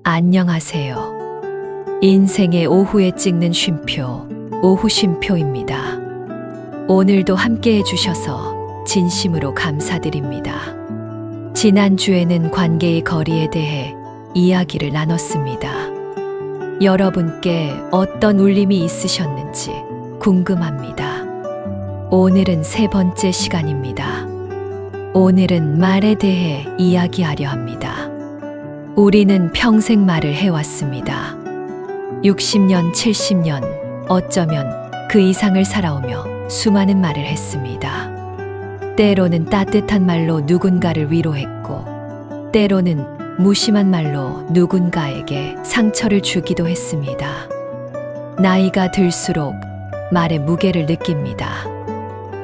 안녕하세요. 인생의 오후에 찍는 쉼표, 오후 쉼표입니다. 오늘도 함께 해주셔서 진심으로 감사드립니다. 지난주에는 관계의 거리에 대해 이야기를 나눴습니다. 여러분께 어떤 울림이 있으셨는지 궁금합니다. 오늘은 세 번째 시간입니다. 오늘은 말에 대해 이야기하려 합니다. 우리는 평생 말을 해왔습니다. 60년, 70년, 어쩌면 그 이상을 살아오며 수많은 말을 했습니다. 때로는 따뜻한 말로 누군가를 위로했고, 때로는 무심한 말로 누군가에게 상처를 주기도 했습니다. 나이가 들수록 말의 무게를 느낍니다.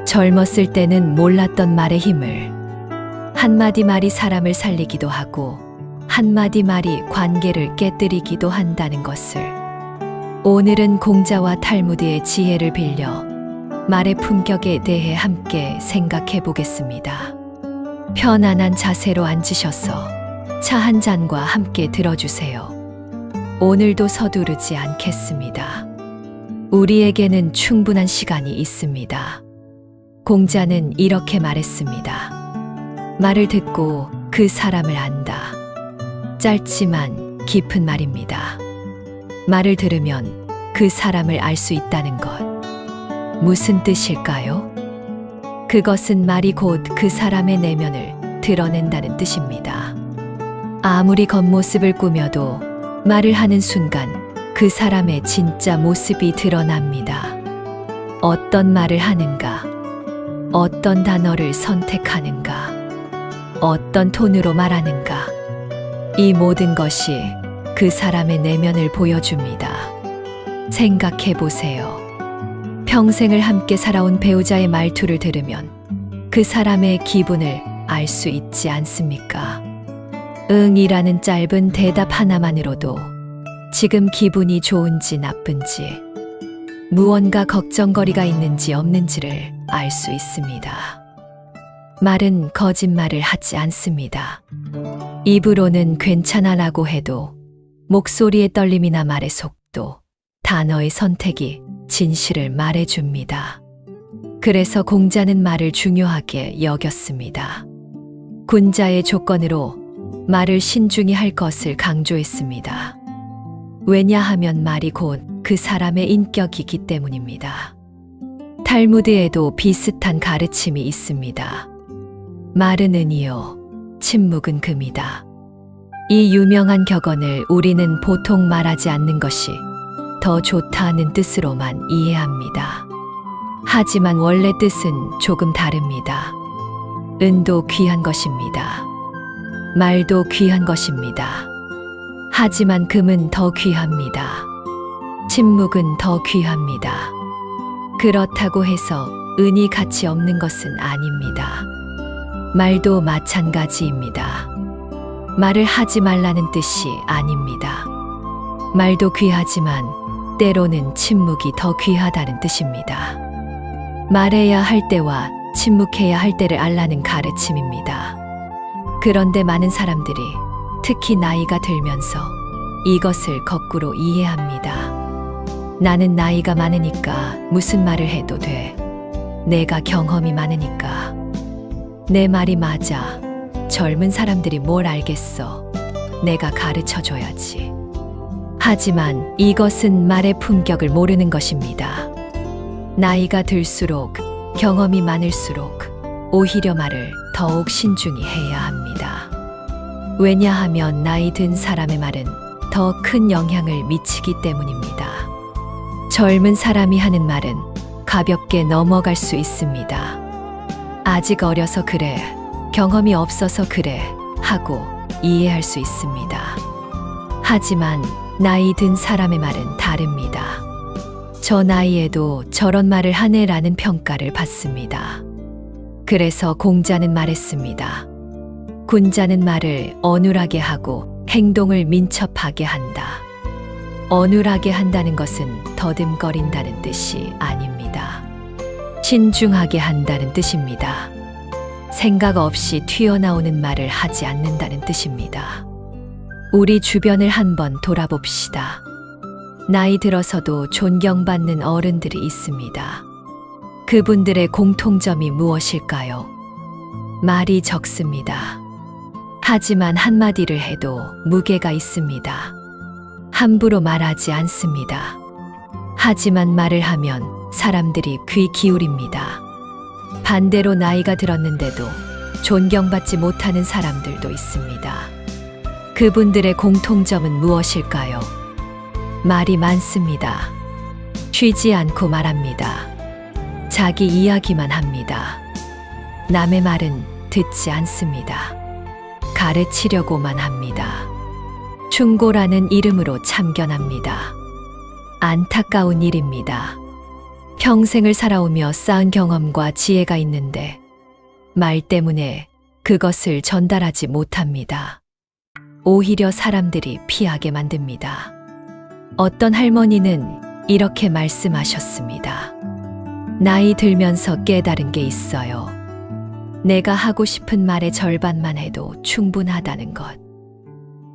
젊었을 때는 몰랐던 말의 힘을, 한마디 말이 사람을 살리기도 하고 한마디 말이 관계를 깨뜨리기도 한다는 것을, 오늘은 공자와 탈무드의 지혜를 빌려 말의 품격에 대해 함께 생각해 보겠습니다. 편안한 자세로 앉으셔서 차 한 잔과 함께 들어주세요. 오늘도 서두르지 않겠습니다. 우리에게는 충분한 시간이 있습니다. 공자는 이렇게 말했습니다. 말을 듣고 그 사람을 안다. 짧지만 깊은 말입니다. 말을 들으면 그 사람을 알 수 있다는 것. 무슨 뜻일까요? 그것은 말이 곧 그 사람의 내면을 드러낸다는 뜻입니다. 아무리 겉모습을 꾸며도 말을 하는 순간 그 사람의 진짜 모습이 드러납니다. 어떤 말을 하는가? 어떤 단어를 선택하는가? 어떤 톤으로 말하는가? 이 모든 것이 그 사람의 내면을 보여줍니다. 생각해 보세요. 평생을 함께 살아온 배우자의 말투를 들으면 그 사람의 기분을 알 수 있지 않습니까? 응이라는 짧은 대답 하나만으로도 지금 기분이 좋은지 나쁜지, 무언가 걱정거리가 있는지 없는지를 알 수 있습니다. 말은 거짓말을 하지 않습니다. 입으로는 괜찮아라고 해도 목소리의 떨림이나 말의 속도, 단어의 선택이 진실을 말해줍니다. 그래서 공자는 말을 중요하게 여겼습니다. 군자의 조건으로 말을 신중히 할 것을 강조했습니다. 왜냐하면 말이 곧 그 사람의 인격이기 때문입니다. 탈무드에도 비슷한 가르침이 있습니다. 말은 은이요, 침묵은 금이다. 이 유명한 격언을 우리는 보통 말하지 않는 것이 더 좋다는 뜻으로만 이해합니다. 하지만 원래 뜻은 조금 다릅니다. 은도 귀한 것입니다. 말도 귀한 것입니다. 하지만 금은 더 귀합니다. 침묵은 더 귀합니다. 그렇다고 해서 은이 가치 없는 것은 아닙니다. 말도 마찬가지입니다. 말을 하지 말라는 뜻이 아닙니다. 말도 귀하지만 때로는 침묵이 더 귀하다는 뜻입니다. 말해야 할 때와 침묵해야 할 때를 알라는 가르침입니다. 그런데 많은 사람들이 특히 나이가 들면서 이것을 거꾸로 이해합니다. 나는 나이가 많으니까 무슨 말을 해도 돼. 내가 경험이 많으니까. 내 말이 맞아. 젊은 사람들이 뭘 알겠어. 내가 가르쳐줘야지. 하지만 이것은 말의 품격을 모르는 것입니다. 나이가 들수록, 경험이 많을수록 오히려 말을 더욱 신중히 해야 합니다. 왜냐하면 나이 든 사람의 말은 더 큰 영향을 미치기 때문입니다. 젊은 사람이 하는 말은 가볍게 넘어갈 수 있습니다. 아직 어려서 그래, 경험이 없어서 그래 하고 이해할 수 있습니다. 하지만 나이 든 사람의 말은 다릅니다. 저 나이에도 저런 말을 하네라는 평가를 받습니다. 그래서 공자는 말했습니다. 군자는 말을 어눌하게 하고 행동을 민첩하게 한다. 어눌하게 한다는 것은 더듬거린다는 뜻이 아닙니다. 신중하게 한다는 뜻입니다. 생각 없이 튀어나오는 말을 하지 않는다는 뜻입니다. 우리 주변을 한번 돌아봅시다. 나이 들어서도 존경받는 어른들이 있습니다. 그분들의 공통점이 무엇일까요? 말이 적습니다. 하지만 한마디를 해도 무게가 있습니다. 함부로 말하지 않습니다. 하지만 말을 하면 사람들이 귀 기울입니다. 반대로 나이가 들었는데도 존경받지 못하는 사람들도 있습니다. 그분들의 공통점은 무엇일까요? 말이 많습니다. 쉬지 않고 말합니다. 자기 이야기만 합니다. 남의 말은 듣지 않습니다. 가르치려고만 합니다. 충고라는 이름으로 참견합니다. 안타까운 일입니다. 평생을 살아오며 쌓은 경험과 지혜가 있는데 말 때문에 그것을 전달하지 못합니다. 오히려 사람들이 피하게 만듭니다. 어떤 할머니는 이렇게 말씀하셨습니다. 나이 들면서 깨달은 게 있어요. 내가 하고 싶은 말의 절반만 해도 충분하다는 것.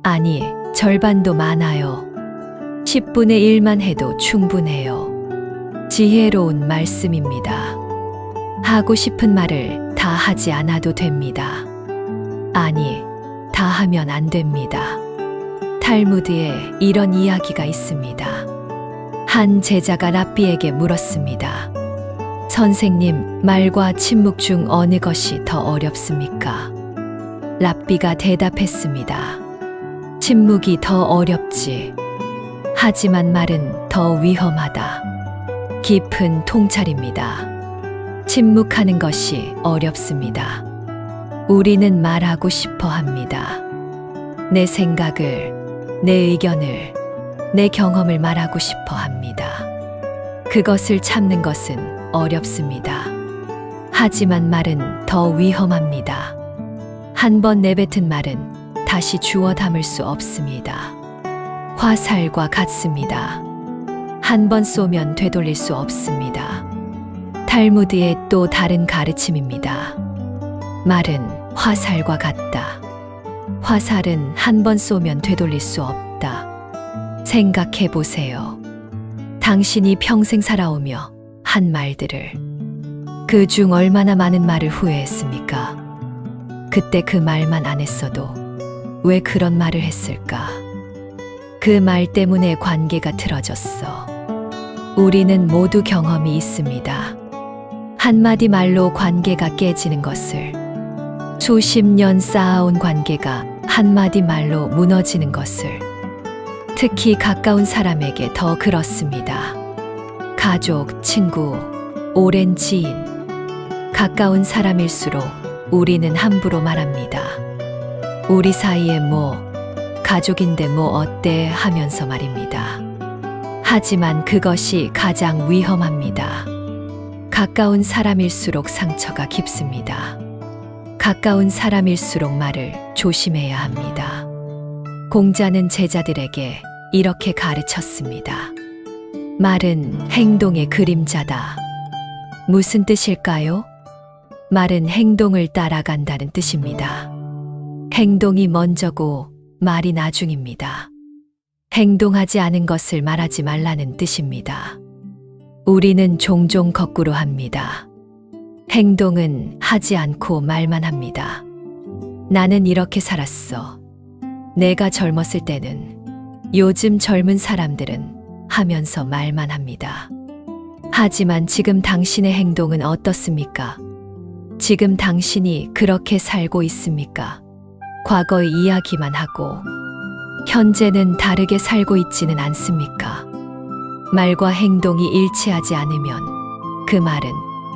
아니, 절반도 많아요. 10분의 1만 해도 충분해요. 지혜로운 말씀입니다. 하고 싶은 말을 다 하지 않아도 됩니다. 아니, 다 하면 안 됩니다. 탈무드에 이런 이야기가 있습니다. 한 제자가 랍비에게 물었습니다. 선생님, 말과 침묵 중 어느 것이 더 어렵습니까? 랍비가 대답했습니다. 침묵이 더 어렵지. 하지만 말은 더 위험하다. 깊은 통찰입니다. 침묵하는 것이 어렵습니다. 우리는 말하고 싶어 합니다. 내 생각을, 내 의견을, 내 경험을 말하고 싶어 합니다. 그것을 참는 것은 어렵습니다. 하지만 말은 더 위험합니다. 한 번 내뱉은 말은 다시 주워 담을 수 없습니다. 화살과 같습니다. 한 번 쏘면 되돌릴 수 없습니다. 탈무드의 또 다른 가르침입니다. 말은 화살과 같다. 화살은 한 번 쏘면 되돌릴 수 없다. 생각해 보세요. 당신이 평생 살아오며 한 말들을, 그중 얼마나 많은 말을 후회했습니까? 그때 그 말만 안 했어도 왜 그런 말을 했을까? 그 말 때문에 관계가 틀어졌어. 우리는 모두 경험이 있습니다. 한마디 말로 관계가 깨지는 것을, 수십 년 쌓아온 관계가 한마디 말로 무너지는 것을, 특히 가까운 사람에게 더 그렇습니다. 가족, 친구, 오랜 지인, 가까운 사람일수록 우리는 함부로 말합니다. 우리 사이에 뭐, 가족인데 뭐 어때 하면서 말입니다. 하지만 그것이 가장 위험합니다. 가까운 사람일수록 상처가 깊습니다. 가까운 사람일수록 말을 조심해야 합니다. 공자는 제자들에게 이렇게 가르쳤습니다. 말은 행동의 그림자다. 무슨 뜻일까요? 말은 행동을 따라간다는 뜻입니다. 행동이 먼저고 말이 나중입니다. 행동하지 않은 것을 말하지 말라는 뜻입니다. 우리는 종종 거꾸로 합니다. 행동은 하지 않고 말만 합니다. 나는 이렇게 살았어. 내가 젊었을 때는, 요즘 젊은 사람들은 하면서 말만 합니다. 하지만 지금 당신의 행동은 어떻습니까? 지금 당신이 그렇게 살고 있습니까? 과거의 이야기만 하고 현재는 다르게 살고 있지는 않습니까? 말과 행동이 일치하지 않으면 그 말은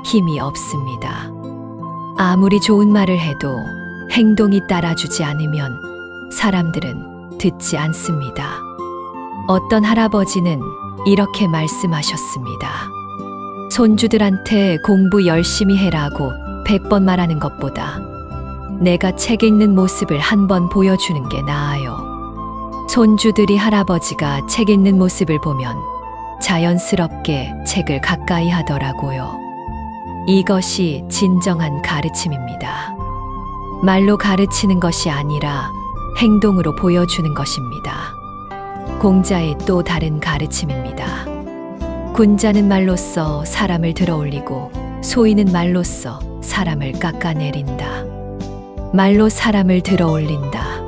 힘이 없습니다. 아무리 좋은 말을 해도 행동이 따라주지 않으면 사람들은 듣지 않습니다. 어떤 할아버지는 이렇게 말씀하셨습니다. 손주들한테 공부 열심히 해라고 100번 말하는 것보다 내가 책 읽는 모습을 한 번 보여주는 게 나아요. 손주들이 할아버지가 책 읽는 모습을 보면 자연스럽게 책을 가까이 하더라고요. 이것이 진정한 가르침입니다. 말로 가르치는 것이 아니라 행동으로 보여주는 것입니다. 공자의 또 다른 가르침입니다. 군자는 말로써 사람을 들어올리고 소인은 말로써 사람을 깎아내린다. 말로 사람을 들어올린다.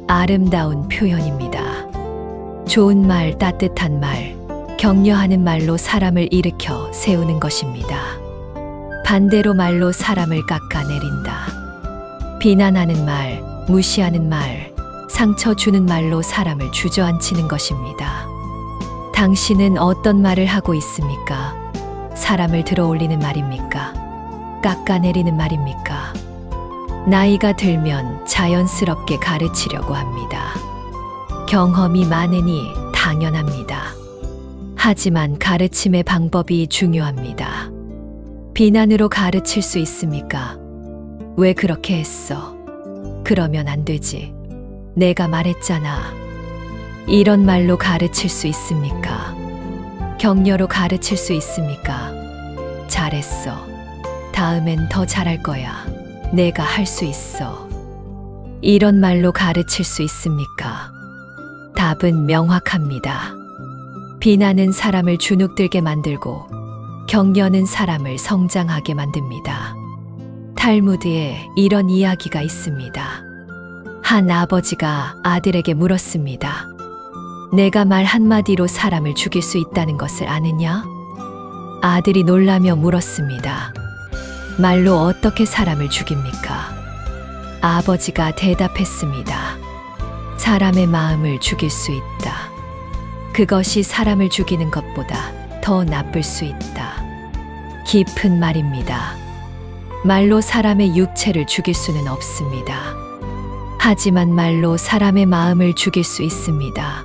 아름다운 표현입니다. 좋은 말, 따뜻한 말, 격려하는 말로 사람을 일으켜 세우는 것입니다. 반대로 말로 사람을 깎아내린다. 비난하는 말, 무시하는 말, 상처 주는 말로 사람을 주저앉히는 것입니다. 당신은 어떤 말을 하고 있습니까? 사람을 들어올리는 말입니까? 깎아내리는 말입니까? 나이가 들면 자연스럽게 가르치려고 합니다. 경험이 많으니 당연합니다. 하지만 가르침의 방법이 중요합니다. 비난으로 가르칠 수 있습니까? 왜 그렇게 했어? 그러면 안 되지. 내가 말했잖아. 이런 말로 가르칠 수 있습니까? 격려로 가르칠 수 있습니까? 잘했어. 다음엔 더 잘할 거야. 내가 할 수 있어. 이런 말로 가르칠 수 있습니까? 답은 명확합니다. 비난은 사람을 주눅들게 만들고 격려는 사람을 성장하게 만듭니다. 탈무드에 이런 이야기가 있습니다. 한 아버지가 아들에게 물었습니다. 내가 말 한마디로 사람을 죽일 수 있다는 것을 아느냐? 아들이 놀라며 물었습니다. 말로 어떻게 사람을 죽입니까? 아버지가 대답했습니다. 사람의 마음을 죽일 수 있다. 그것이 사람을 죽이는 것보다 더 나쁠 수 있다. 깊은 말입니다. 말로 사람의 육체를 죽일 수는 없습니다. 하지만 말로 사람의 마음을 죽일 수 있습니다.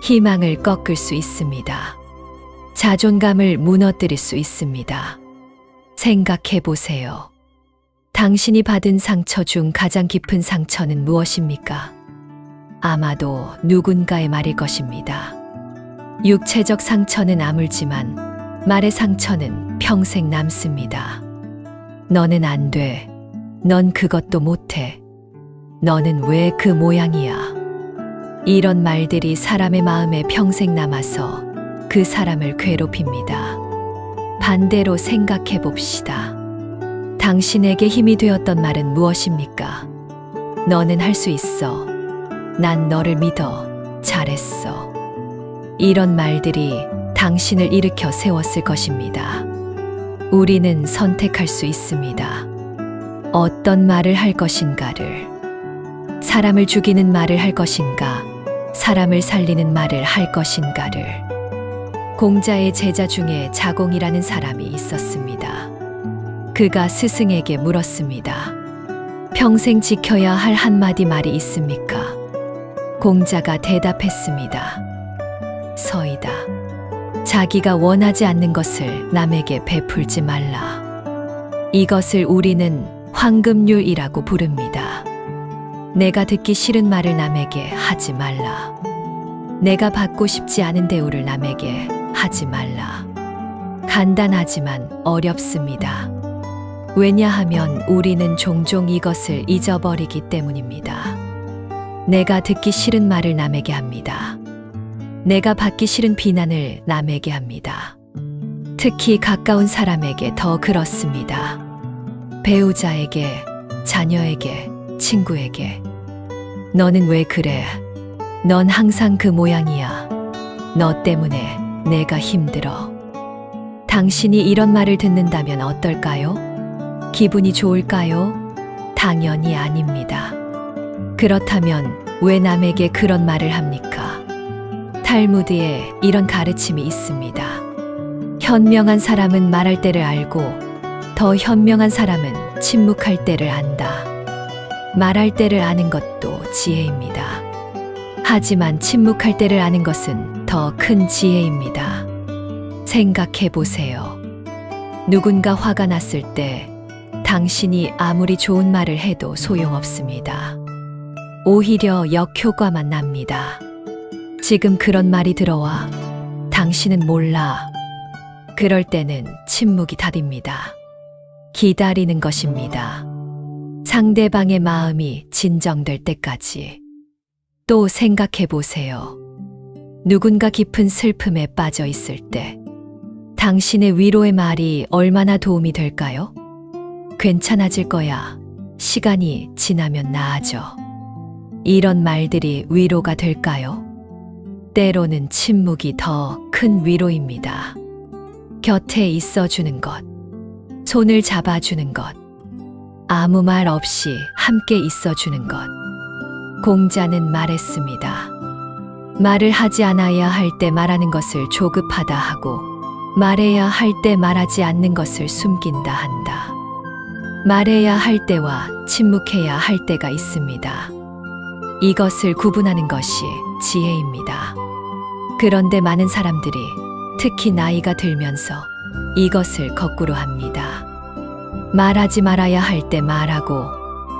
희망을 꺾을 수 있습니다. 자존감을 무너뜨릴 수 있습니다. 생각해 보세요. 당신이 받은 상처 중 가장 깊은 상처는 무엇입니까? 아마도 누군가의 말일 것입니다. 육체적 상처는 아물지만 말의 상처는 평생 남습니다. 너는 안 돼. 넌 그것도 못해. 너는 왜 그 모양이야. 이런 말들이 사람의 마음에 평생 남아서 그 사람을 괴롭힙니다. 반대로 생각해 봅시다. 당신에게 힘이 되었던 말은 무엇입니까? 너는 할 수 있어. 난 너를 믿어. 잘했어. 이런 말들이 당신을 일으켜 세웠을 것입니다. 우리는 선택할 수 있습니다. 어떤 말을 할 것인가를. 사람을 죽이는 말을 할 것인가, 사람을 살리는 말을 할 것인가를. 공자의 제자 중에 자공이라는 사람이 있었습니다. 그가 스승에게 물었습니다. 평생 지켜야 할 한마디 말이 있습니까? 공자가 대답했습니다. 서이다. 자기가 원하지 않는 것을 남에게 베풀지 말라. 이것을 우리는 황금률이라고 부릅니다. 내가 듣기 싫은 말을 남에게 하지 말라. 내가 받고 싶지 않은 대우를 남에게 하지 말라. 간단하지만 어렵습니다. 왜냐하면 우리는 종종 이것을 잊어버리기 때문입니다. 내가 듣기 싫은 말을 남에게 합니다. 내가 받기 싫은 비난을 남에게 합니다. 특히 가까운 사람에게 더 그렇습니다. 배우자에게, 자녀에게, 친구에게. 너는 왜 그래? 넌 항상 그 모양이야. 너 때문에 내가 힘들어. 당신이 이런 말을 듣는다면 어떨까요? 기분이 좋을까요? 당연히 아닙니다. 그렇다면 왜 남에게 그런 말을 합니까? 탈무드에 이런 가르침이 있습니다. 현명한 사람은 말할 때를 알고 더 현명한 사람은 침묵할 때를 안다. 말할 때를 아는 것도 지혜입니다. 하지만 침묵할 때를 아는 것은 더 큰 지혜입니다. 생각해 보세요. 누군가 화가 났을 때 당신이 아무리 좋은 말을 해도 소용없습니다. 오히려 역효과만 납니다. 지금 그런 말이 들어와. 당신은 몰라. 그럴 때는 침묵이 답입니다. 기다리는 것입니다. 상대방의 마음이 진정될 때까지. 또 생각해 보세요. 누군가 깊은 슬픔에 빠져 있을 때 당신의 위로의 말이 얼마나 도움이 될까요? 괜찮아질 거야. 시간이 지나면 나아져. 이런 말들이 위로가 될까요? 때로는 침묵이 더 큰 위로입니다. 곁에 있어주는 것, 손을 잡아주는 것, 아무 말 없이 함께 있어주는 것. 공자는 말했습니다. 말을 하지 않아야 할 때 말하는 것을 조급하다 하고, 말해야 할 때 말하지 않는 것을 숨긴다 한다. 말해야 할 때와 침묵해야 할 때가 있습니다. 이것을 구분하는 것이 지혜입니다. 그런데 많은 사람들이 특히 나이가 들면서 이것을 거꾸로 합니다. 말하지 말아야 할 때 말하고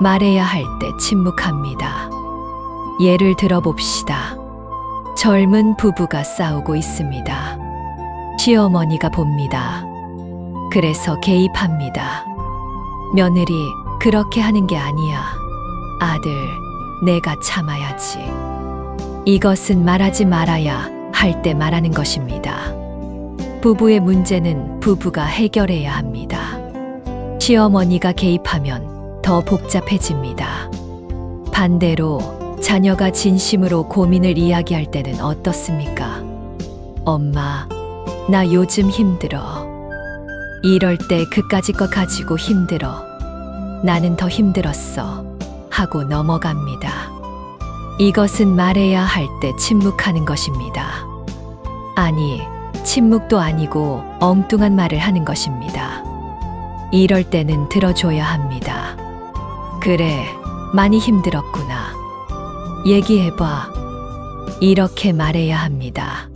말해야 할 때 침묵합니다. 예를 들어봅시다. 젊은 부부가 싸우고 있습니다. 시어머니가 봅니다. 그래서 개입합니다. 며느리, 그렇게 하는 게 아니야. 아들, 내가 참아야지. 이것은 말하지 말아야 할 때 말하는 것입니다. 부부의 문제는 부부가 해결해야 합니다. 시어머니가 개입하면 더 복잡해집니다. 반대로 자녀가 진심으로 고민을 이야기할 때는 어떻습니까? 엄마, 나 요즘 힘들어. 이럴 때 그까짓 거 가지고 힘들어. 나는 더 힘들었어. 하고 넘어갑니다. 이것은 말해야 할 때 침묵하는 것입니다. 아니, 침묵도 아니고 엉뚱한 말을 하는 것입니다. 이럴 때는 들어줘야 합니다. 그래, 많이 힘들었구나. 얘기해봐. 이렇게 말해야 합니다.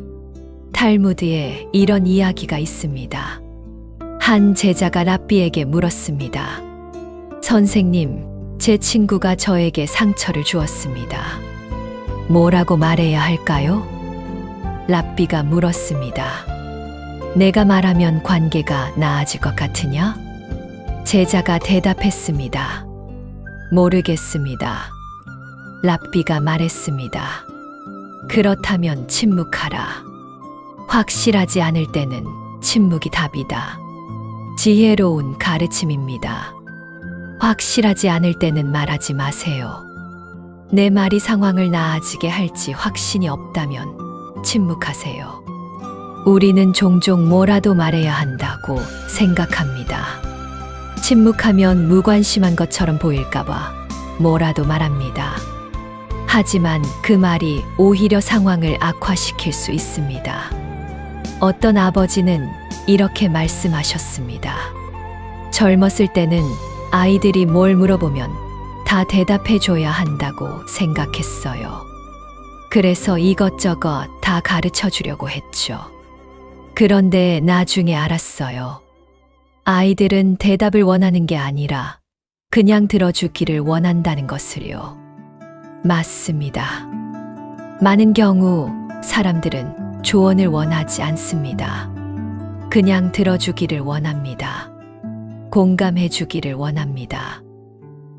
탈무드에 이런 이야기가 있습니다. 한 제자가 랍비에게 물었습니다. 선생님, 제 친구가 저에게 상처를 주었습니다. 뭐라고 말해야 할까요? 랍비가 물었습니다. 내가 말하면 관계가 나아질 것 같으냐? 제자가 대답했습니다. 모르겠습니다. 랍비가 말했습니다. 그렇다면 침묵하라. 확실하지 않을 때는 침묵이 답이다. 지혜로운 가르침입니다. 확실하지 않을 때는 말하지 마세요. 내 말이 상황을 나아지게 할지 확신이 없다면 침묵하세요. 우리는 종종 뭐라도 말해야 한다고 생각합니다. 침묵하면 무관심한 것처럼 보일까봐 뭐라도 말합니다. 하지만 그 말이 오히려 상황을 악화시킬 수 있습니다. 어떤 아버지는 이렇게 말씀하셨습니다. 젊었을 때는 아이들이 뭘 물어보면 다 대답해줘야 한다고 생각했어요. 그래서 이것저것 다 가르쳐 주려고 했죠. 그런데 나중에 알았어요. 아이들은 대답을 원하는 게 아니라 그냥 들어주기를 원한다는 것을요. 맞습니다. 많은 경우 사람들은 조언을 원하지 않습니다. 그냥 들어주기를 원합니다. 공감해 주기를 원합니다.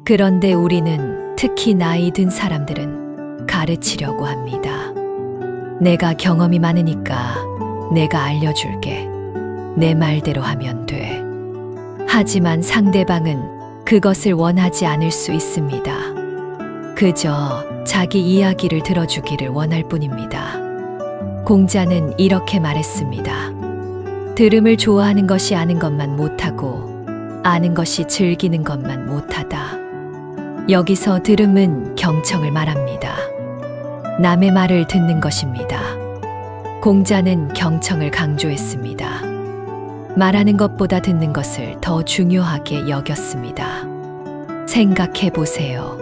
그런데 우리는 특히 나이 든 사람들은 가르치려고 합니다. 내가 경험이 많으니까 내가 알려줄게. 내 말대로 하면 돼. 하지만 상대방은 그것을 원하지 않을 수 있습니다. 그저 자기 이야기를 들어주기를 원할 뿐입니다. 공자는 이렇게 말했습니다. 들음을 좋아하는 것이 아는 것만 못하고 아는 것이 즐기는 것만 못하다. 여기서 들음은 경청을 말합니다. 남의 말을 듣는 것입니다. 공자는 경청을 강조했습니다. 말하는 것보다 듣는 것을 더 중요하게 여겼습니다. 생각해 보세요.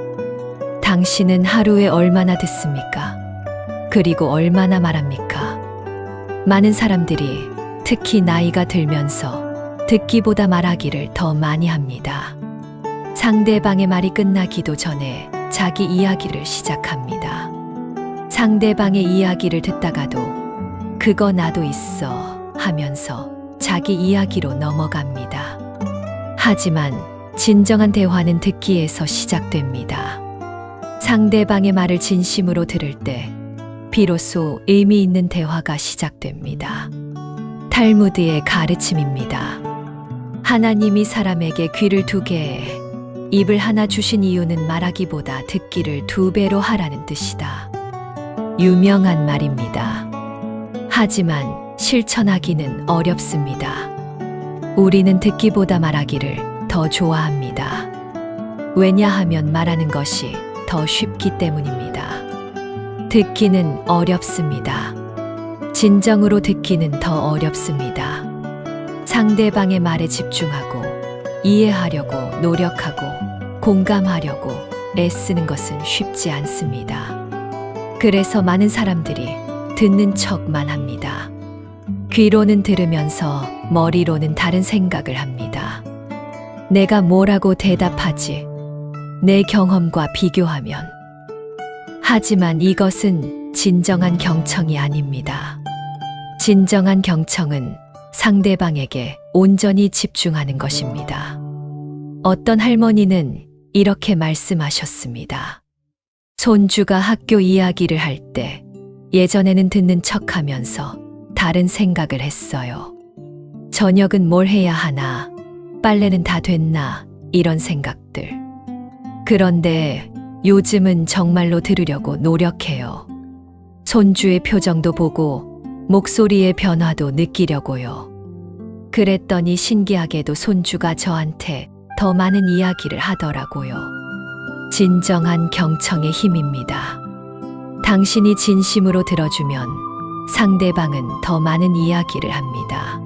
당신은 하루에 얼마나 듣습니까? 그리고 얼마나 말합니까? 많은 사람들이 특히 나이가 들면서 듣기보다 말하기를 더 많이 합니다. 상대방의 말이 끝나기도 전에 자기 이야기를 시작합니다. 상대방의 이야기를 듣다가도 그거 나도 있어 하면서 자기 이야기로 넘어갑니다. 하지만 진정한 대화는 듣기에서 시작됩니다. 상대방의 말을 진심으로 들을 때 비로소 의미 있는 대화가 시작됩니다. 탈무드의 가르침입니다. 하나님이 사람에게 귀를 2개, 입을 하나 주신 이유는 말하기보다 듣기를 2배로 하라는 뜻이다. 유명한 말입니다. 하지만 실천하기는 어렵습니다. 우리는 듣기보다 말하기를 더 좋아합니다. 왜냐하면 말하는 것이 더 쉽기 때문입니다. 듣기는 어렵습니다. 진정으로 듣기는 더 어렵습니다. 상대방의 말에 집중하고 이해하려고 노력하고 공감하려고 애쓰는 것은 쉽지 않습니다. 그래서 많은 사람들이 듣는 척만 합니다. 귀로는 들으면서 머리로는 다른 생각을 합니다. 내가 뭐라고 대답하지? 내 경험과 비교하면. 하지만 이것은 진정한 경청이 아닙니다. 진정한 경청은 상대방에게 온전히 집중하는 것입니다. 어떤 할머니는 이렇게 말씀하셨습니다. 손주가 학교 이야기를 할 때 예전에는 듣는 척 하면서 다른 생각을 했어요. 저녁은 뭘 해야 하나? 빨래는 다 됐나? 이런 생각들. 그런데 요즘은 정말로 들으려고 노력해요. 손주의 표정도 보고 목소리의 변화도 느끼려고요. 그랬더니 신기하게도 손주가 저한테 더 많은 이야기를 하더라고요. 진정한 경청의 힘입니다. 당신이 진심으로 들어주면 상대방은 더 많은 이야기를 합니다.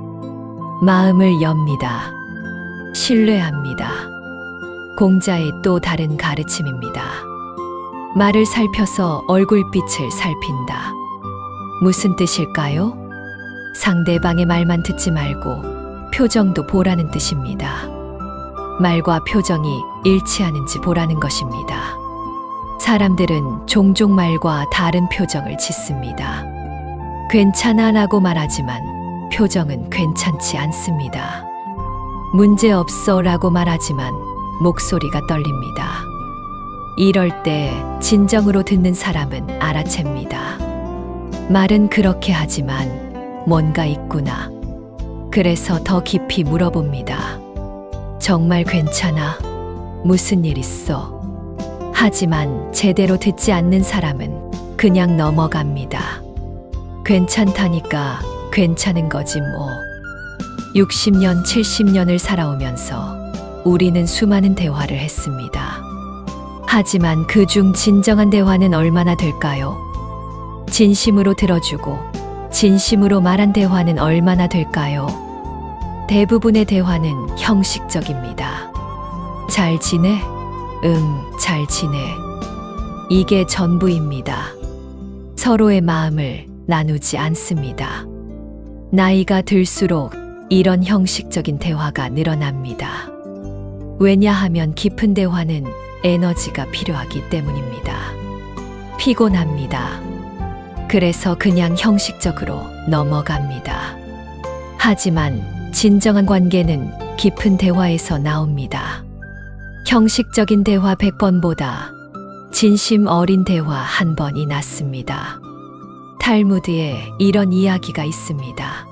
마음을 엽니다. 신뢰합니다. 공자의 또 다른 가르침입니다. 말을 살펴서 얼굴빛을 살핀다. 무슨 뜻일까요? 상대방의 말만 듣지 말고 표정도 보라는 뜻입니다. 말과 표정이 일치하는지 보라는 것입니다. 사람들은 종종 말과 다른 표정을 짓습니다. 괜찮아 라고 말하지만 표정은 괜찮지 않습니다. 문제 없어 라고 말하지만 목소리가 떨립니다. 이럴 때 진정으로 듣는 사람은 알아챕니다. 말은 그렇게 하지만 뭔가 있구나. 그래서 더 깊이 물어봅니다. 정말 괜찮아? 무슨 일 있어? 하지만 제대로 듣지 않는 사람은 그냥 넘어갑니다. 괜찮다니까 괜찮은 거지 뭐. 60년, 70년을 살아오면서 우리는 수많은 대화를 했습니다. 하지만 그중 진정한 대화는 얼마나 될까요? 진심으로 들어주고 진심으로 말한 대화는 얼마나 될까요? 대부분의 대화는 형식적입니다. 잘 지내? 응, 잘 지내. 이게 전부입니다. 서로의 마음을 나누지 않습니다. 나이가 들수록 이런 형식적인 대화가 늘어납니다. 왜냐하면 깊은 대화는 에너지가 필요하기 때문입니다. 피곤합니다. 그래서 그냥 형식적으로 넘어갑니다. 하지만 진정한 관계는 깊은 대화에서 나옵니다. 형식적인 대화 100번보다 진심 어린 대화 1번이 낫습니다. 탈무드에 이런 이야기가 있습니다.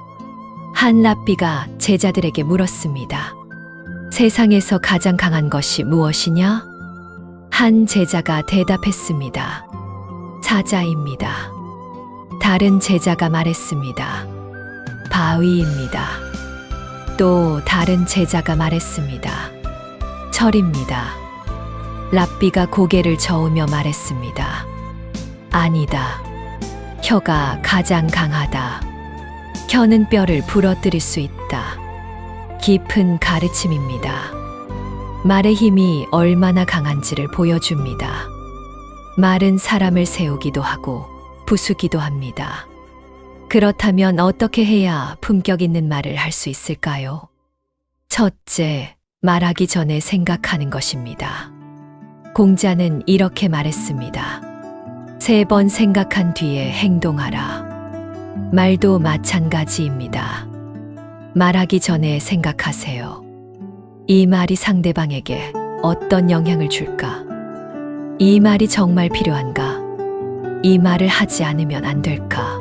한 랍비가 제자들에게 물었습니다. 세상에서 가장 강한 것이 무엇이냐? 한 제자가 대답했습니다. 사자입니다. 다른 제자가 말했습니다. 바위입니다. 또 다른 제자가 말했습니다. 철입니다. 랍비가 고개를 저으며 말했습니다. 아니다. 혀가 가장 강하다. 혀는 뼈를 부러뜨릴 수 있다. 깊은 가르침입니다. 말의 힘이 얼마나 강한지를 보여줍니다. 말은 사람을 세우기도 하고 부수기도 합니다. 그렇다면 어떻게 해야 품격 있는 말을 할 수 있을까요? 첫째, 말하기 전에 생각하는 것입니다. 공자는 이렇게 말했습니다. 3번 생각한 뒤에 행동하라. 말도 마찬가지입니다. 말하기 전에 생각하세요. 이 말이 상대방에게 어떤 영향을 줄까? 이 말이 정말 필요한가? 이 말을 하지 않으면 안 될까?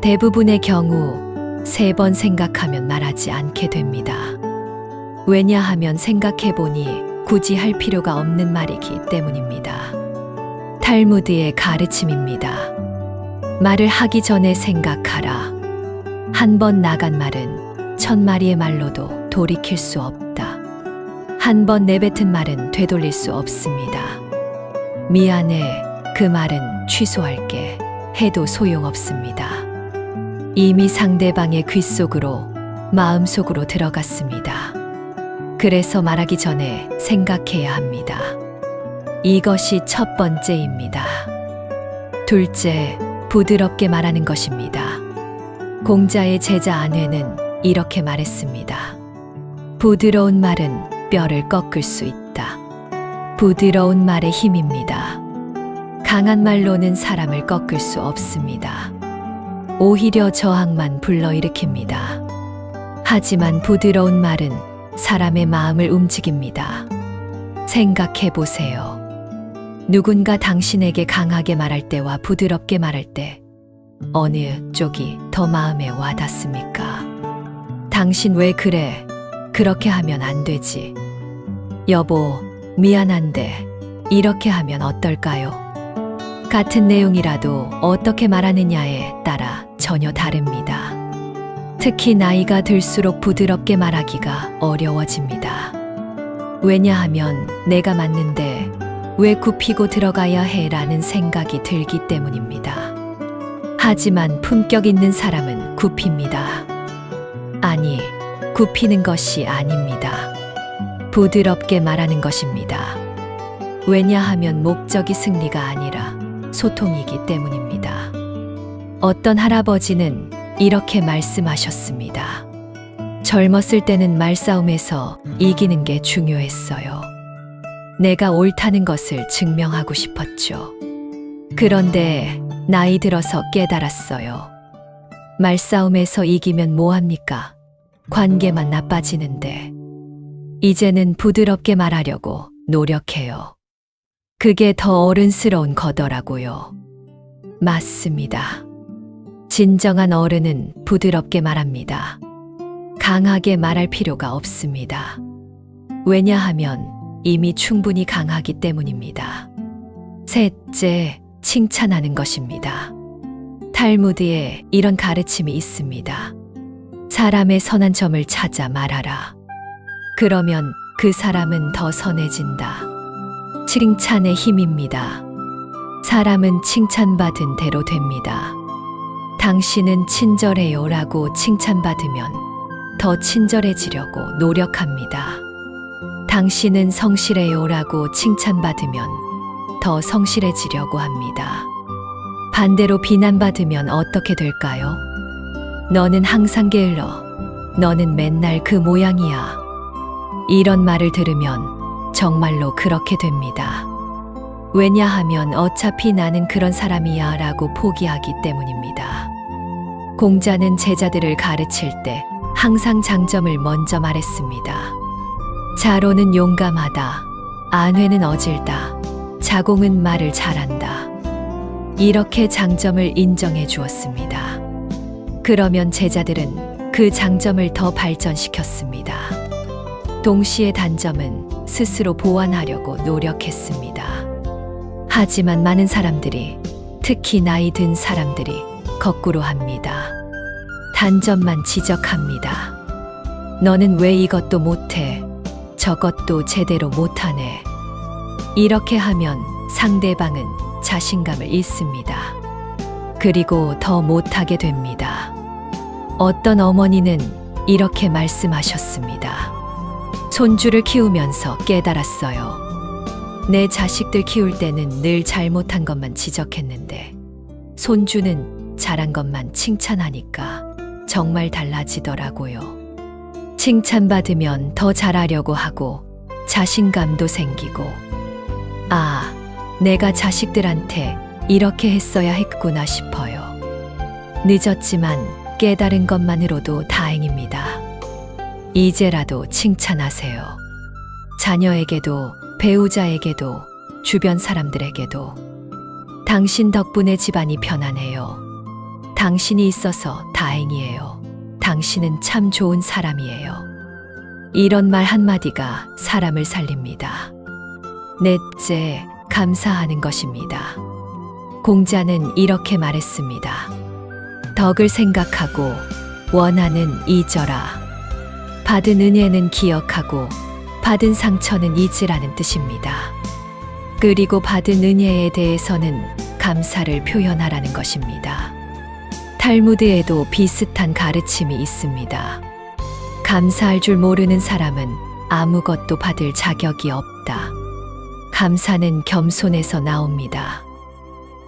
대부분의 경우 3번 생각하면 말하지 않게 됩니다. 왜냐하면 생각해보니 굳이 할 필요가 없는 말이기 때문입니다. 탈무드의 가르침입니다. 말을 하기 전에 생각하라. 한 번 나간 말은 1000마리의 말로도 돌이킬 수 없다. 한 번 내뱉은 말은 되돌릴 수 없습니다. 미안해, 그 말은 취소할게 해도 소용없습니다. 이미 상대방의 귓속으로, 마음속으로 들어갔습니다. 그래서 말하기 전에 생각해야 합니다. 이것이 첫 번째입니다. 둘째, 부드럽게 말하는 것입니다. 공자의 제자 안회는 이렇게 말했습니다. 부드러운 말은 뼈를 꺾을 수 있다. 부드러운 말의 힘입니다. 강한 말로는 사람을 꺾을 수 없습니다. 오히려 저항만 불러일으킵니다. 하지만 부드러운 말은 사람의 마음을 움직입니다. 생각해 보세요. 누군가 당신에게 강하게 말할 때와 부드럽게 말할 때 어느 쪽이 더 마음에 와닿습니까? 당신 왜 그래? 그렇게 하면 안 되지. 여보, 미안한데 이렇게 하면 어떨까요? 같은 내용이라도 어떻게 말하느냐에 따라 전혀 다릅니다. 특히 나이가 들수록 부드럽게 말하기가 어려워집니다. 왜냐하면 내가 맞는데 왜 굽히고 들어가야 해? 라는 생각이 들기 때문입니다. 하지만 품격 있는 사람은 굽힙니다. 아니, 굽히는 것이 아닙니다. 부드럽게 말하는 것입니다. 왜냐하면 목적이 승리가 아니라 소통이기 때문입니다. 어떤 할아버지는 이렇게 말씀하셨습니다. 젊었을 때는 말싸움에서 이기는 게 중요했어요. 내가 옳다는 것을 증명하고 싶었죠. 그런데 나이 들어서 깨달았어요. 말싸움에서 이기면 뭐합니까? 관계만 나빠지는데. 이제는 부드럽게 말하려고 노력해요. 그게 더 어른스러운 거더라고요. 맞습니다. 진정한 어른은 부드럽게 말합니다. 강하게 말할 필요가 없습니다. 왜냐하면 이미 충분히 강하기 때문입니다. 셋째, 칭찬하는 것입니다. 탈무드에 이런 가르침이 있습니다. 사람의 선한 점을 찾아 말하라. 그러면 그 사람은 더 선해진다. 칭찬의 힘입니다. 사람은 칭찬받은 대로 됩니다. 당신은 친절해요 라고 칭찬받으면 더 친절해지려고 노력합니다. 당신은 성실해요 라고 칭찬받으면 더 성실해지려고 합니다. 반대로 비난받으면 어떻게 될까요? 너는 항상 게을러. 너는 맨날 그 모양이야. 이런 말을 들으면 정말로 그렇게 됩니다. 왜냐하면 어차피 나는 그런 사람이야 라고 포기하기 때문입니다. 공자는 제자들을 가르칠 때 항상 장점을 먼저 말했습니다. 자로는 용감하다. 안회는 어질다. 자공은 말을 잘한다. 이렇게 장점을 인정해 주었습니다. 그러면 제자들은 그 장점을 더 발전시켰습니다. 동시에 단점은 스스로 보완하려고 노력했습니다. 하지만 많은 사람들이, 특히 나이 든 사람들이 거꾸로 합니다. 단점만 지적합니다. 너는 왜 이것도 못해? 저것도 제대로 못하네. 이렇게 하면 상대방은 자신감을 잃습니다. 그리고 더 못하게 됩니다. 어떤 어머니는 이렇게 말씀하셨습니다. 손주를 키우면서 깨달았어요. 내 자식들 키울 때는 늘 잘못한 것만 지적했는데 손주는 잘한 것만 칭찬하니까 정말 달라지더라고요. 칭찬받으면 더 잘하려고 하고 자신감도 생기고, 아, 내가 자식들한테 이렇게 했어야 했구나 싶어요. 늦었지만 깨달은 것만으로도 다행입니다. 이제라도 칭찬하세요. 자녀에게도, 배우자에게도, 주변 사람들에게도. 당신 덕분에 집안이 편안해요. 당신이 있어서 다행이에요. 당신은 참 좋은 사람이에요. 이런 말 한마디가 사람을 살립니다. 넷째, 감사하는 것입니다. 공자는 이렇게 말했습니다. 덕을 생각하고 원하는 잊어라. 받은 은혜는 기억하고 받은 상처는 잊으라는 뜻입니다. 그리고 받은 은혜에 대해서는 감사를 표현하라는 것입니다. 탈무드에도 비슷한 가르침이 있습니다. 감사할 줄 모르는 사람은 아무것도 받을 자격이 없다. 감사는 겸손에서 나옵니다.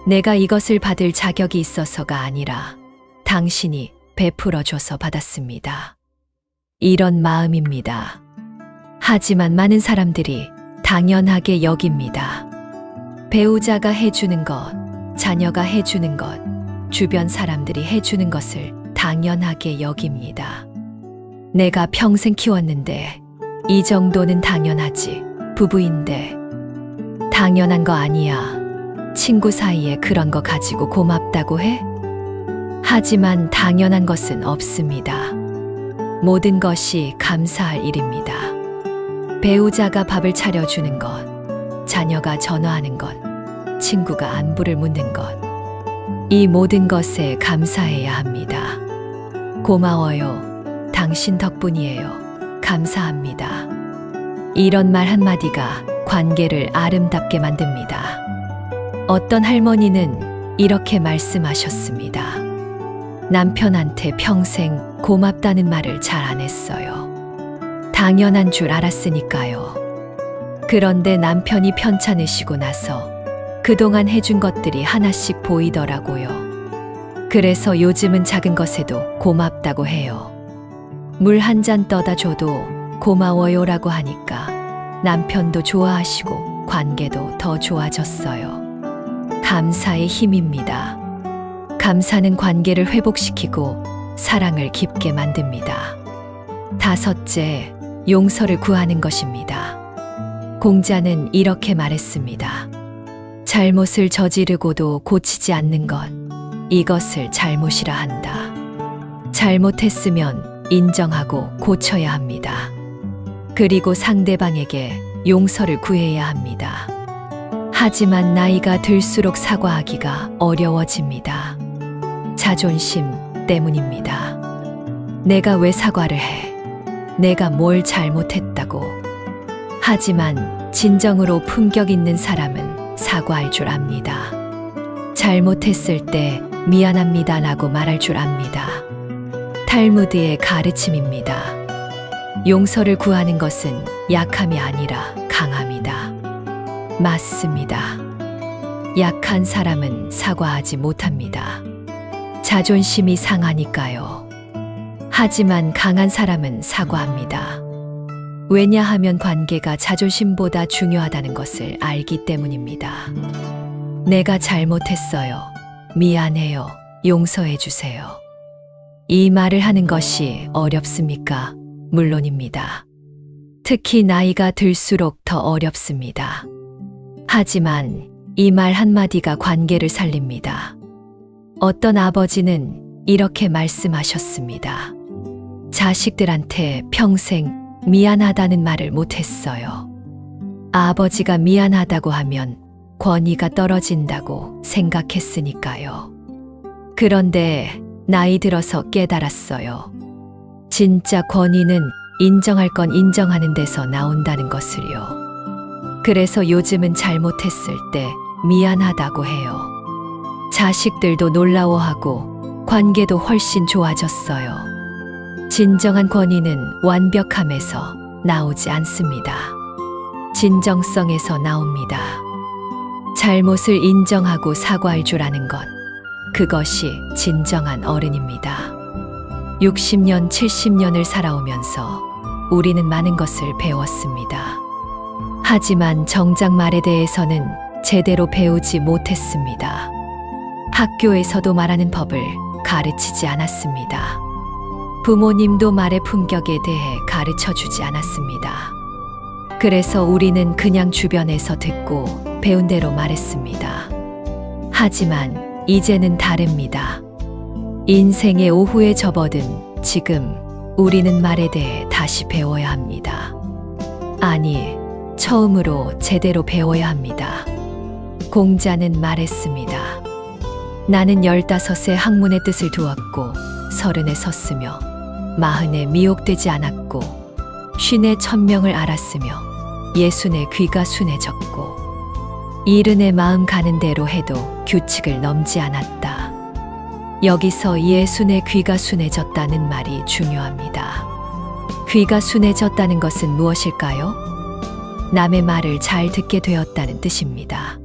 내가 이것을 받을 자격이 있어서가 아니라 당신이 베풀어줘서 받았습니다. 이런 마음입니다. 하지만 많은 사람들이 당연하게 여깁니다. 배우자가 해주는 것, 자녀가 해주는 것, 주변 사람들이 해주는 것을 당연하게 여깁니다. 내가 평생 키웠는데 이 정도는 당연하지. 부부인데 당연한 거 아니야. 친구 사이에 그런 거 가지고 고맙다고 해? 하지만 당연한 것은 없습니다. 모든 것이 감사할 일입니다. 배우자가 밥을 차려주는 것, 자녀가 전화하는 것, 친구가 안부를 묻는 것, 이 모든 것에 감사해야 합니다. 고마워요. 당신 덕분이에요. 감사합니다. 이런 말 한마디가 관계를 아름답게 만듭니다. 어떤 할머니는 이렇게 말씀하셨습니다. 남편한테 평생 고맙다는 말을 잘 안 했어요. 당연한 줄 알았으니까요. 그런데 남편이 편찮으시고 나서 그동안 해준 것들이 하나씩 보이더라고요. 그래서 요즘은 작은 것에도 고맙다고 해요. 물 한 잔 떠다 줘도 고마워요라고 하니까 남편도 좋아하시고 관계도 더 좋아졌어요. 감사의 힘입니다. 감사는 관계를 회복시키고 사랑을 깊게 만듭니다. 다섯째, 용서를 구하는 것입니다. 공자는 이렇게 말했습니다. 잘못을 저지르고도 고치지 않는 것, 이것을 잘못이라 한다. 잘못했으면 인정하고 고쳐야 합니다. 그리고 상대방에게 용서를 구해야 합니다. 하지만 나이가 들수록 사과하기가 어려워집니다. 자존심 때문입니다. 내가 왜 사과를 해? 내가 뭘 잘못했다고? 하지만 진정으로 품격 있는 사람은 사과할 줄 압니다. 잘못했을 때 미안합니다라고 말할 줄 압니다. 탈무드의 가르침입니다. 용서를 구하는 것은 약함이 아니라 강함이다. 맞습니다. 약한 사람은 사과하지 못합니다. 자존심이 상하니까요. 하지만 강한 사람은 사과합니다. 왜냐하면 관계가 자존심보다 중요하다는 것을 알기 때문입니다. 내가 잘못했어요. 미안해요. 용서해 주세요. 이 말을 하는 것이 어렵습니까? 물론입니다. 특히 나이가 들수록 더 어렵습니다. 하지만 이 말 한마디가 관계를 살립니다. 어떤 아버지는 이렇게 말씀하셨습니다. 자식들한테 평생 미안하다는 말을 못했어요. 아버지가 미안하다고 하면 권위가 떨어진다고 생각했으니까요. 그런데 나이 들어서 깨달았어요. 진짜 권위는 인정할 건 인정하는 데서 나온다는 것을요. 그래서 요즘은 잘못했을 때 미안하다고 해요. 자식들도 놀라워하고 관계도 훨씬 좋아졌어요. 진정한 권위는 완벽함에서 나오지 않습니다. 진정성에서 나옵니다. 잘못을 인정하고 사과할 줄 아는 것, 그것이 진정한 어른입니다. 60년, 70년을 살아오면서 우리는 많은 것을 배웠습니다. 하지만 정작 말에 대해서는 제대로 배우지 못했습니다. 학교에서도 말하는 법을 가르치지 않았습니다. 부모님도 말의 품격에 대해 가르쳐 주지 않았습니다. 그래서 우리는 그냥 주변에서 듣고 배운 대로 말했습니다. 하지만 이제는 다릅니다. 인생의 오후에 접어든 지금 우리는 말에 대해 다시 배워야 합니다. 아니, 처음으로 제대로 배워야 합니다. 공자는 말했습니다. 나는 15세 학문의 뜻을 두었고 30에 섰으며 40에 미혹되지 않았고 50에 천명을 알았으며 60에 귀가 순해졌고 70에 마음 가는 대로 해도 규칙을 넘지 않았다. 여기서 60에 귀가 순해졌다는 말이 중요합니다. 귀가 순해졌다는 것은 무엇일까요? 남의 말을 잘 듣게 되었다는 뜻입니다.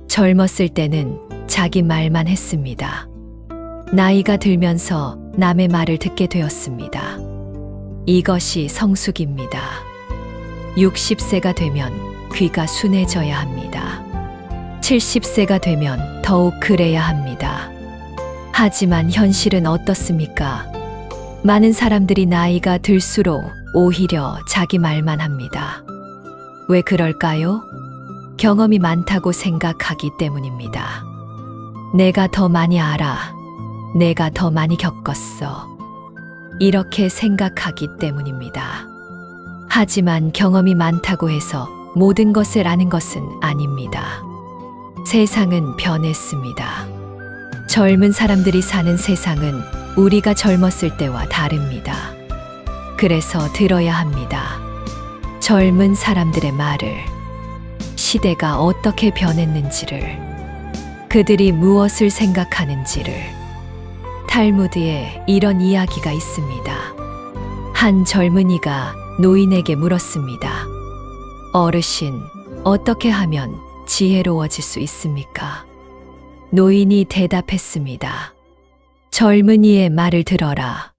젊었을 때는 자기 말만 했습니다. 나이가 들면서 남의 말을 듣게 되었습니다. 이것이 성숙입니다. 60세가 되면 귀가 순해져야 합니다. 70세가 되면 더욱 그래야 합니다. 하지만 현실은 어떻습니까? 많은 사람들이 나이가 들수록 오히려 자기 말만 합니다. 왜 그럴까요? 경험이 많다고 생각하기 때문입니다. 내가 더 많이 알아. 내가 더 많이 겪었어. 이렇게 생각하기 때문입니다. 하지만 경험이 많다고 해서 모든 것을 아는 것은 아닙니다. 세상은 변했습니다. 젊은 사람들이 사는 세상은 우리가 젊었을 때와 다릅니다. 그래서 들어야 합니다. 젊은 사람들의 말을, 시대가 어떻게 변했는지를, 그들이 무엇을 생각하는지를. 탈무드에 이런 이야기가 있습니다. 한 젊은이가 노인에게 물었습니다. 어르신, 어떻게 하면 지혜로워질 수 있습니까? 노인이 대답했습니다. 젊은이의 말을 들어라.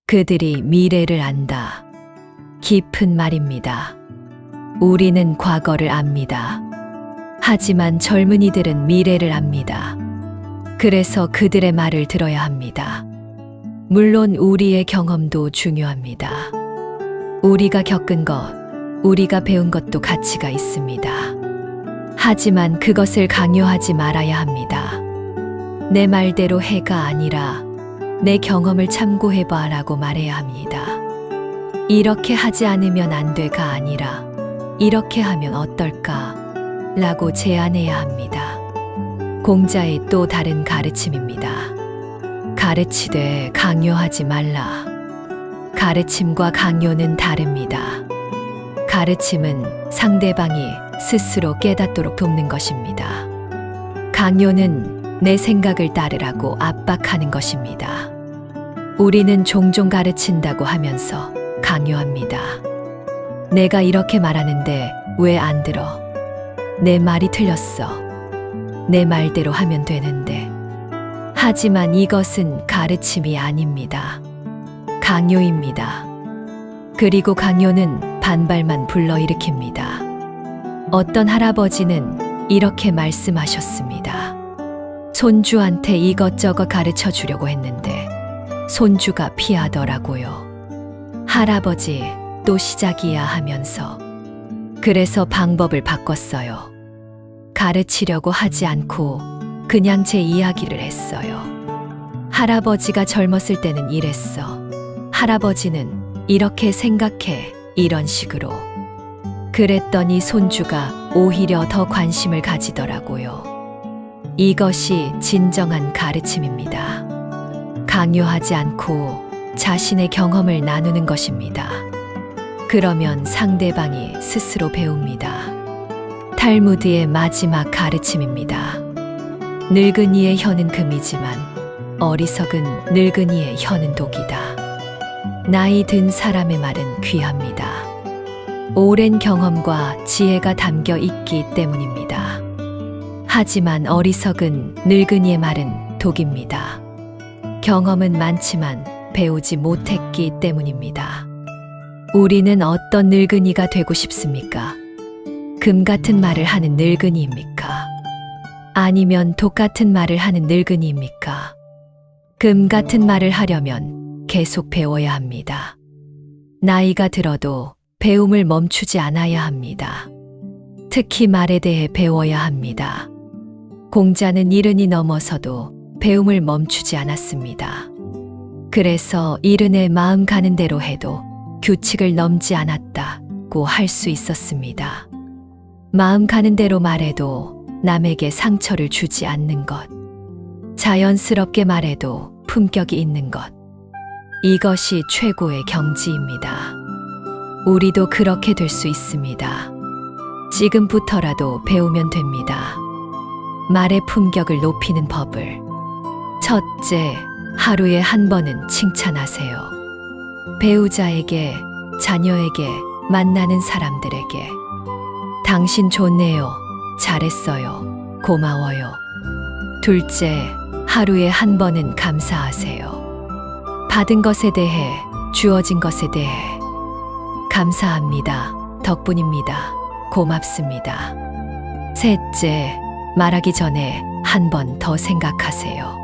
그들이 미래를 안다. 깊은 말입니다. 우리는 과거를 압니다. 하지만 젊은이들은 미래를 압니다. 그래서 그들의 말을 들어야 합니다. 물론 우리의 경험도 중요합니다. 우리가 겪은 것, 우리가 배운 것도 가치가 있습니다. 하지만 그것을 강요하지 말아야 합니다. 내 말대로 해가 아니라 내 경험을 참고해봐 라고 말해야 합니다. 이렇게 하지 않으면 안 돼가 아니라 이렇게 하면 어떨까 라고 제안해야 합니다. 공자의 또 다른 가르침입니다. 가르치되 강요하지 말라. 가르침과 강요는 다릅니다. 가르침은 상대방이 스스로 깨닫도록 돕는 것입니다. 강요는 내 생각을 따르라고 압박하는 것입니다. 우리는 종종 가르친다고 하면서 강요합니다. 내가 이렇게 말하는데 왜 안 들어? 내 말이 틀렸어. 내 말대로 하면 되는데. 하지만 이것은 가르침이 아닙니다. 강요입니다. 그리고 강요는 반발만 불러일으킵니다. 어떤 할아버지는 이렇게 말씀하셨습니다. 손주한테 이것저것 가르쳐 주려고 했는데 손주가 피하더라고요. 할아버지, 또 시작이야 하면서. 그래서 방법을 바꿨어요. 가르치려고 하지 않고 그냥 제 이야기를 했어요. 할아버지가 젊었을 때는 이랬어. 할아버지는 이렇게 생각해. 이런 식으로. 그랬더니 손주가 오히려 더 관심을 가지더라고요. 이것이 진정한 가르침입니다. 강요하지 않고 자신의 경험을 나누는 것입니다. 그러면 상대방이 스스로 배웁니다. 탈무드의 마지막 가르침입니다. 늙은이의 혀는 금이지만 어리석은 늙은이의 혀는 독이다. 나이 든 사람의 말은 귀합니다. 오랜 경험과 지혜가 담겨 있기 때문입니다. 하지만 어리석은 늙은이의 말은 독입니다. 경험은 많지만 배우지 못했기 때문입니다. 우리는 어떤 늙은이가 되고 싶습니까? 금 같은 말을 하는 늙은이입니까? 아니면 독 같은 말을 하는 늙은이입니까? 금 같은 말을 하려면 계속 배워야 합니다. 나이가 들어도 배움을 멈추지 않아야 합니다. 특히 말에 대해 배워야 합니다. 공자는 70이 넘어서도 배움을 멈추지 않았습니다. 그래서 70에 마음 가는 대로 해도 규칙을 넘지 않았다고 할 수 있었습니다. 마음 가는 대로 말해도 남에게 상처를 주지 않는 것, 자연스럽게 말해도 품격이 있는 것, 이것이 최고의 경지입니다. 우리도 그렇게 될 수 있습니다. 지금부터라도 배우면 됩니다. 말의 품격을 높이는 법을. 첫째, 하루에 한 번은 칭찬하세요. 배우자에게, 자녀에게, 만나는 사람들에게. 당신 좋네요. 잘했어요. 고마워요. 둘째, 하루에 한 번은 감사하세요. 받은 것에 대해, 주어진 것에 대해. 감사합니다. 덕분입니다. 고맙습니다. 셋째, 말하기 전에 한 번 더 생각하세요.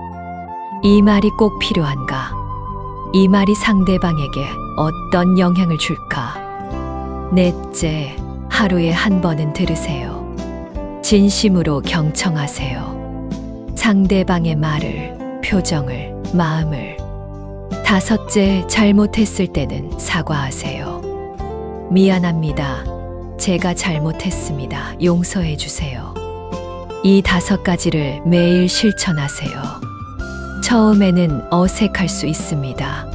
이 말이 꼭 필요한가? 이 말이 상대방에게 어떤 영향을 줄까? 넷째, 하루에 한 번은 들으세요. 진심으로 경청하세요. 상대방의 말을, 표정을, 마음을. 다섯째, 잘못했을 때는 사과하세요. 미안합니다. 제가 잘못했습니다. 용서해 주세요. 이 5가지를 매일 실천하세요. 처음에는 어색할 수 있습니다.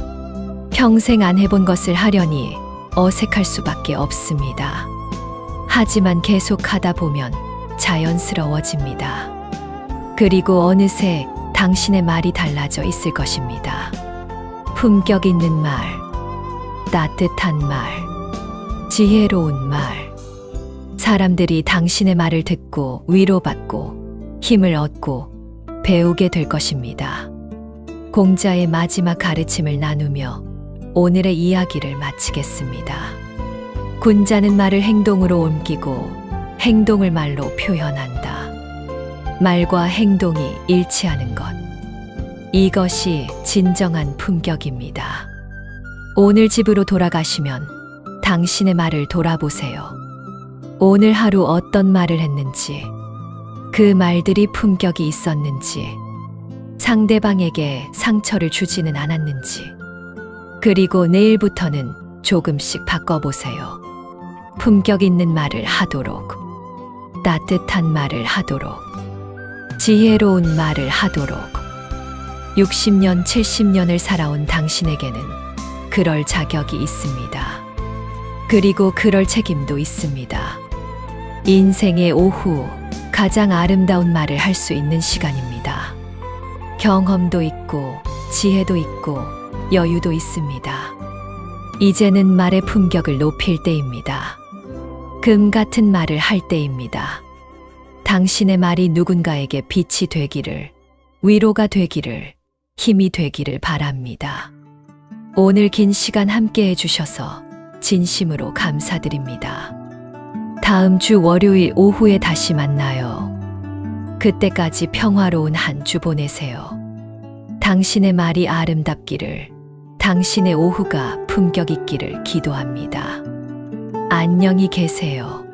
평생 안 해본 것을 하려니 어색할 수밖에 없습니다. 하지만 계속 하다 보면 자연스러워집니다. 그리고 어느새 당신의 말이 달라져 있을 것입니다. 품격 있는 말, 따뜻한 말, 지혜로운 말. 사람들이 당신의 말을 듣고 위로받고 힘을 얻고 배우게 될 것입니다. 공자의 마지막 가르침을 나누며 오늘의 이야기를 마치겠습니다. 군자는 말을 행동으로 옮기고 행동을 말로 표현한다. 말과 행동이 일치하는 것. 이것이 진정한 품격입니다. 오늘 집으로 돌아가시면 당신의 말을 돌아보세요. 오늘 하루 어떤 말을 했는지, 그 말들이 품격이 있었는지, 상대방에게 상처를 주지는 않았는지, 그리고 내일부터는 조금씩 바꿔보세요. 품격 있는 말을 하도록, 따뜻한 말을 하도록, 지혜로운 말을 하도록. 60년, 70년을 살아온 당신에게는 그럴 자격이 있습니다. 그리고 그럴 책임도 있습니다. 인생의 오후, 가장 아름다운 말을 할 수 있는 시간입니다. 경험도 있고, 지혜도 있고, 여유도 있습니다. 이제는 말의 품격을 높일 때입니다. 금 같은 말을 할 때입니다. 당신의 말이 누군가에게 빛이 되기를, 위로가 되기를, 힘이 되기를 바랍니다. 오늘 긴 시간 함께 해주셔서 진심으로 감사드립니다. 다음 주 월요일 오후에 다시 만나요. 그때까지 평화로운 한 주 보내세요. 당신의 말이 아름답기를, 당신의 오후가 품격 있기를 기도합니다. 안녕히 계세요.